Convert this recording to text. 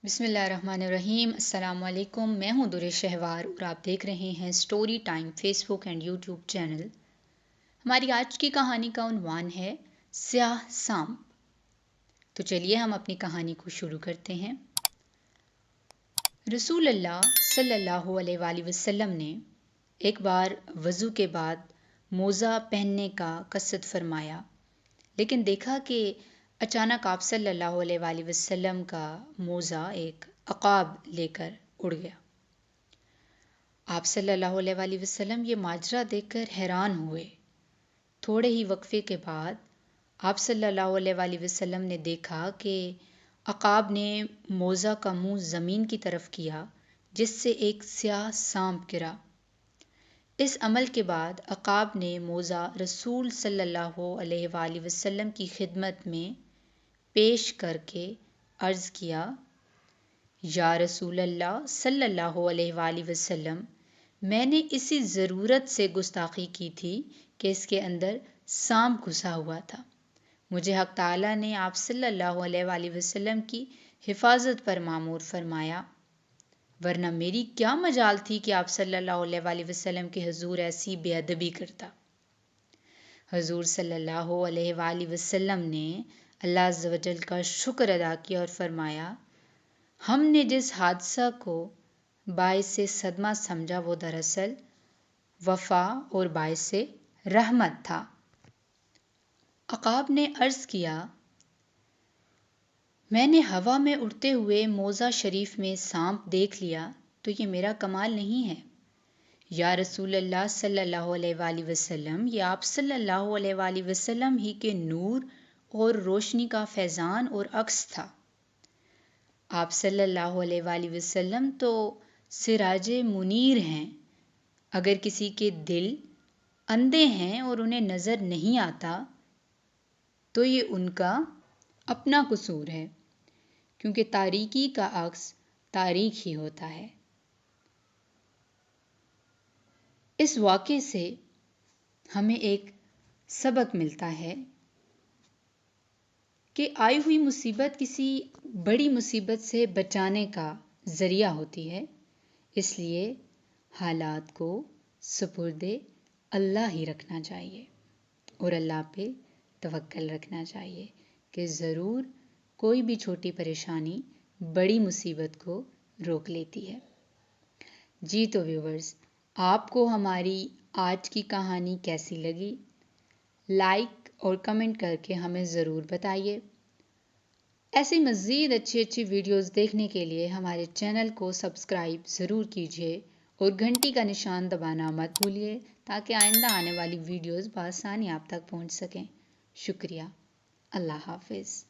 بسم اللہ الرحمن الرحیم۔ السلام علیکم، میں ہوں در شہوار اور آپ دیکھ رہے ہیں story time Facebook and YouTube channel. ہماری آج کی کہانی کا عنوان ہے سیاہ سانپ۔ تو چلیے ہم اپنی کہانی کو شروع کرتے ہیں۔ رسول اللہ صلی اللہ علیہ وآلہ وسلم نے ایک بار وضو کے بعد موزہ پہننے کا قصد فرمایا، لیکن دیکھا کہ اچانک آپ صلی اللہ علیہ وآلہ وسلم کا موزہ ایک عقاب لے کر اڑ گیا۔ آپ صلی اللہ علیہ وآلہ وسلم یہ ماجرا دیکھ کر حیران ہوئے۔ تھوڑے ہی وقفے کے بعد آپ صلی اللہ علیہ وآلہ وسلم نے دیکھا کہ عقاب نے موزہ کا منہ زمین کی طرف کیا، جس سے ایک سیاہ سانپ گرا۔ اس عمل کے بعد عقاب نے موزہ رسول صلی اللہ علیہ وآلہ وسلم کی خدمت میں پیش کر کے عرض کیا، یا رسول اللہ صلی اللہ علیہ وآلہ وسلم، میں نے اسی ضرورت سے گستاخی کی تھی کہ اس کے اندر سانپ گھسا ہوا تھا۔ مجھے حق تعالیٰ نے آپ صلی اللہ علیہ وآلہ وسلم کی حفاظت پر مامور فرمایا، ورنہ میری کیا مجال تھی کہ آپ صلی اللہ علیہ وآلہ وسلم کے حضور ایسی بے ادبی کرتا۔ حضور صلی اللہ علیہ وآلہ وسلم نے اللہ عز و جل کا شکر ادا کیا اور فرمایا، ہم نے جس حادثہ کو باعث صدمہ سمجھا وہ دراصل وفا اور باعث رحمت تھا۔ عقاب نے عرض کیا، میں نے ہوا میں اڑتے ہوئے موزہ شریف میں سانپ دیکھ لیا تو یہ میرا کمال نہیں ہے۔ یا رسول اللہ صلی اللہ علیہ وآلہ وسلم، یہ آپ صلی اللہ علیہ وآلہ وسلم ہی کے نور اور روشنی کا فیضان اور عکس تھا۔ آپ صلی اللہ علیہ وآلہ وسلم تو سراج منیر ہیں۔ اگر کسی کے دل اندھے ہیں اور انہیں نظر نہیں آتا تو یہ ان کا اپنا قصور ہے، کیونکہ تاریکی کا عکس تاریک ہی ہوتا ہے۔ اس واقعے سے ہمیں ایک سبق ملتا ہے کہ آئی ہوئی مصیبت کسی بڑی مصیبت سے بچانے کا ذریعہ ہوتی ہے، اس لیے حالات کو سپرد اللہ ہی رکھنا چاہیے اور اللہ پہ توکل رکھنا چاہیے کہ ضرور کوئی بھی چھوٹی پریشانی بڑی مصیبت کو روک لیتی ہے۔ جی تو ویورز، آپ کو ہماری آج کی کہانی کیسی لگی؟ لائک اور کمنٹ کر کے ہمیں ضرور بتائیے۔ ایسی مزید اچھی ویڈیوز دیکھنے کے لیے ہمارے چینل کو سبسکرائب ضرور کیجیے اور گھنٹی کا نشان دبانا مت بھولیے تاکہ آئندہ آنے والی ویڈیوز بآسانی آپ تک پہنچ سکیں۔ شکریہ۔ اللہ حافظ۔